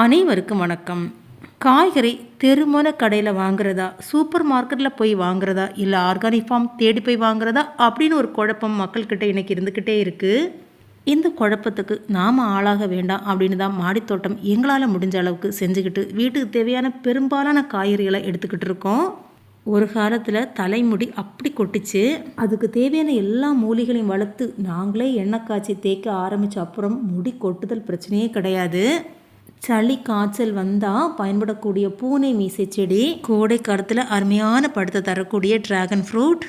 அனைவருக்கும் வணக்கம். காய்கறி தெருமோன கடையில் வாங்குறதா, சூப்பர் மார்க்கெட்டில் போய் வாங்குறதா, இல்லை ஆர்கானிக் ஃபார்ம் தேடி போய் வாங்குறதா அப்படின்னு ஒரு குழப்பம் மக்கள்கிட்ட இன்றைக்கி இருந்துக்கிட்டே இருக்குது. இந்த குழப்பத்துக்கு நாம் ஆளாக வேண்டாம் அப்படின்னு தான் மாடித்தோட்டம் எங்களால் முடிஞ்ச அளவுக்கு செஞ்சுக்கிட்டு வீட்டுக்கு தேவையான பெரும்பாலான காய்கறிகளை எடுத்துக்கிட்டு இருக்கோம். ஒரு காலத்தில் தலைமுடி அப்படி கொட்டிச்சு. அதுக்கு தேவையான எல்லா மூலிகளையும் வளர்த்து நாங்களே எண்ணெய் காய்ச்சி தேய்க்க ஆரம்பித்த அப்புறம் முடி கொட்டுதல் பிரச்சனையே கிடையாது. சளி காய்ச்சல் வந்தால் பயன்படக்கூடிய பூனை மீசை செடி, கோடை காலத்தில் அருமையான படுத்தை தரக்கூடிய ட்ராகன் ஃப்ரூட்.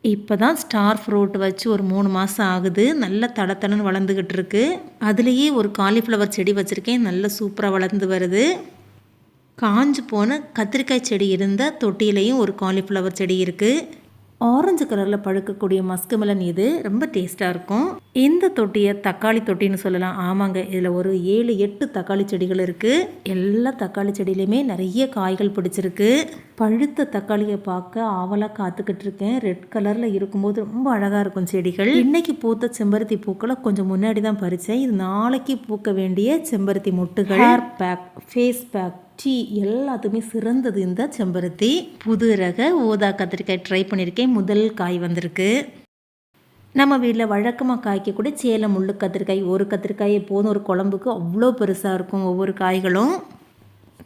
இப்போ தான் ஸ்டார் ஃப்ரூட் வச்சு ஒரு 3 மாதம் ஆகுது. நல்ல தடத்தடன்னு வளர்ந்துக்கிட்டு இருக்கு. அதுலேயே ஒரு காலிஃப்ளவர் செடி வச்சுருக்கேன், நல்ல சூப்பராக வளர்ந்து வருது. காஞ்சு போன கத்திரிக்காய் செடி இருந்த தொட்டியிலையும் ஒரு காலிஃப்ளவர் செடி இருக்குது. ஆரஞ்சு கலரில் பழுக்கக்கூடிய மஸ்கு மெலன் இது ரொம்ப டேஸ்ட்டாக இருக்கும். இந்த தொட்டியை தக்காளி தொட்டின்னு சொல்லலாம். ஆமாங்க, இதில் ஒரு 7-8 தக்காளி செடிகள் இருக்குது. எல்லா தக்காளி செடியிலையுமே நிறைய காய்கள் பிடிச்சிருக்கு. பழுத்த தக்காளியை பார்க்க ஆவலாக காத்துக்கிட்டு இருக்கேன். ரெட் கலரில் இருக்கும்போது ரொம்ப அழகாக இருக்கும் செடிகள். இன்னைக்கு பூத்த செம்பருத்தி பூக்களை கொஞ்சம் முன்னாடி தான் பறித்தேன். இது நாளைக்கு பூக்க வேண்டிய செம்பருத்தி மொட்டுகள். Hair pack, face pack, tea எல்லாத்துக்குமே சிறந்தது இந்த செம்பருத்தி. புது ரக ஊதா கத்திரிக்காய் ட்ரை பண்ணியிருக்கேன். முதல் காய் வந்திருக்கு. நம்ம வீட்டில் வழக்கமாக காய்க்கக்கூடிய சேலம் முள்ளு கத்திரிக்காய், ஒரு கத்திரிக்காய் போதும் ஒரு குழம்புக்கு. அவ்வளோ பெருசாக இருக்கும் ஒவ்வொரு காய்களும்.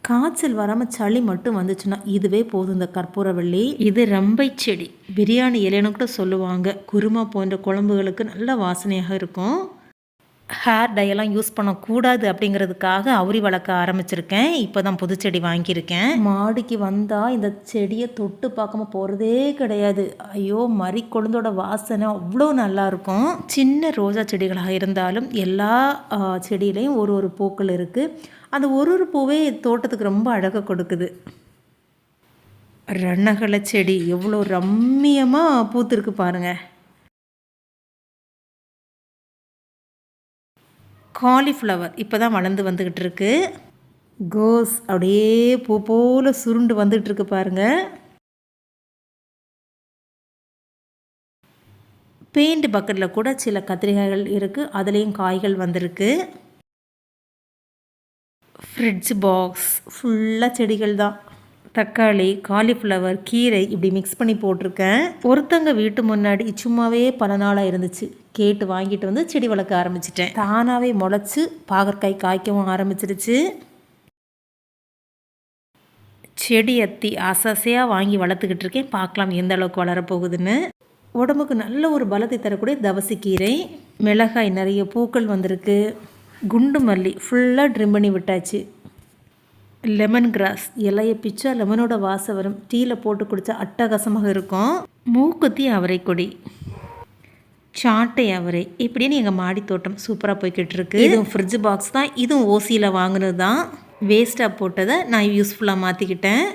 காய்ச்சல் வராமல் சளி மட்டும் வந்துச்சுன்னா இதுவே போதும். இந்த கற்பூரவள்ளி இது ரம்பை செடி, பிரியாணி இலைன்னு கூட சொல்லுவாங்க. குருமா போன்ற குழம்புகளுக்கு நல்ல வாசனையாக இருக்கும். ஹேர் டையெல்லாம் யூஸ் பண்ணக்கூடாது அப்படிங்கிறதுக்காக அவுரி வளர்க்க ஆரம்பிச்சிருக்கேன். இப்போ தான் புது செடி வாங்கியிருக்கேன். மாடிக்கு வந்தால் இந்த செடியை தொட்டு பார்க்காம போகிறதே கிடையாது. ஐயோ, மறி கொழுந்தோட வாசனை அவ்வளோ நல்லாயிருக்கும். சின்ன ரோஜா செடிகளாக இருந்தாலும் எல்லா செடியிலையும் ஒரு பூக்கள் இருக்குது. அந்த ஒரு பூவே தோட்டத்துக்கு ரொம்ப அழகாக கொடுக்குது. ரணகலை செடி எவ்வளோ ரம்மியமாக பூத்துருக்கு பாருங்கள். காலிஃப்ளவர் இப்போ தான் வளர்ந்து வந்துக்கிட்டு இருக்கு. கோஸ் அப்படியே பூ போல் சுருண்டு வந்துகிட்டு இருக்கு பாருங்கள். பெயிண்ட் பக்கெட்டில் கூட சில கத்திரிக்காய்கள் இருக்குது, அதுலேயும் காய்கள் வந்திருக்கு. ஃப்ரிட்ஜ் பாக்ஸ் ஃபுல்லாக செடிகள் தான். தக்காளி, காலிஃப்ளவர், கீரை இப்படி மிக்ஸ் பண்ணி போட்டிருக்கேன். ஒருத்தங்க வீட்டு முன்னாடி சும்மாவே பல நாளாக இருந்துச்சு. கேட்டு வாங்கிட்டு வந்து செடி வளர்க்க ஆரம்பிச்சிட்டேன். தானாகவே முளைச்சி பாகற்காய் காய்க்கவும் ஆரம்பிச்சிருச்சு. செடி அத்தி ஆசாசையாக வாங்கி வளர்த்துக்கிட்டு இருக்கேன். பார்க்கலாம் எந்த அளவுக்கு வளரப்போகுதுன்னு. உடம்புக்கு நல்ல ஒரு பலத்தை தரக்கூடிய தவசிக்கீரை, மிளகாய், நிறைய பூக்கள் வந்திருக்கு. குண்டு மல்லி ஃபுல்லாக ட்ரிம் பண்ணி விட்டாச்சு. லெமன் கிராஸ் இலையை பிச்சா லெமனோட வாசம் வரும். டீயில் போட்டு குடித்தா அட்டகாசமாக இருக்கும். மூக்குத்தி அவரைக்கொடி, சாட்டை அவரை, இப்படின்னு எங்கள் மாடி தோட்டம் சூப்பராக போய்கிட்டு இருக்கு. இதுவும் ஃப்ரிட்ஜ் பாக்ஸ் தான். இதுவும் ஓசியில் வாங்கினது தான். வேஸ்ட்டாக போட்டதை நான் யூஸ்ஃபுல்லாக மாற்றிக்கிட்டேன்.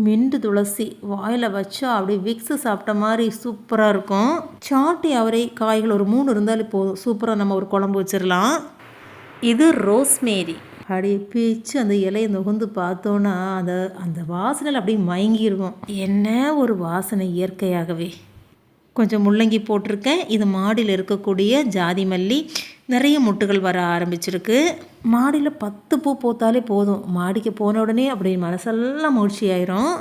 மின்ட்டு துளசி வாயில் வச்சா அப்படியே விக்ஸு சாப்பிட்ட மாதிரி சூப்பராக இருக்கும். சாட்டை அவரை காய்கள் ஒரு 3 இருந்தாலே போதும். சூப்பராக நம்ம ஒரு குழம்பு வச்சிடலாம். இது ரோஸ்மேரி. அப்படியே பிச்சு அந்த இலையை நுகர்ந்து பார்த்தோன்னா அந்த வாசனையில் அப்படியே மயங்கிடுவோம். என்ன ஒரு வாசனை இயற்கையாகவே. கொஞ்சம் முள்ளங்கி போட்டிருக்கேன். இது மாடியில் இருக்கக்கூடிய ஜாதி மல்லி. நிறைய முட்டுகள் வர ஆரம்பிச்சிருக்கு. மாடியில் 10 பூ போத்தாலே போதும். மாடிக்கு போன உடனே அப்படி மனசெல்லாம் மகிழ்ச்சி ஆயிரும்.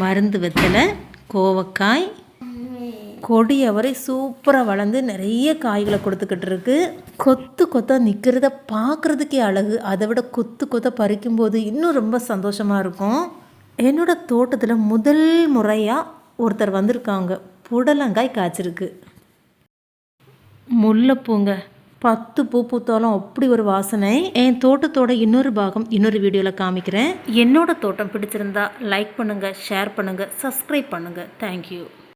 மருந்து வெத்தலை, கோவக்காய், கொடி அவரை சூப்பராக வளர்ந்து நிறைய காய்களை கொடுத்துக்கிட்டு இருக்கு. கொத்து கொத்தாக நிற்கிறத பார்க்குறதுக்கே அழகு. அதை விட கொத்து கொத்த பறிக்கும்போது இன்னும் ரொம்ப சந்தோஷமாக இருக்கும். என்னோடய தோட்டத்தில் முதல் முறையாக ஒருத்தர் வந்திருக்காங்க. புடலங்காய் காய்ச்சிருக்கு. முல்லைப்பூங்க 10 பூ பூத்தாலும் அப்படி ஒரு வாசனை. என் தோட்டத்தோட இன்னொரு பாகம் இன்னொரு வீடியோவில் காமிக்கிறேன். என்னோடய தோட்டம் பிடிச்சிருந்தா லைக் பண்ணுங்கள், ஷேர் பண்ணுங்கள், சப்ஸ்கிரைப் பண்ணுங்கள். தேங்க்யூ.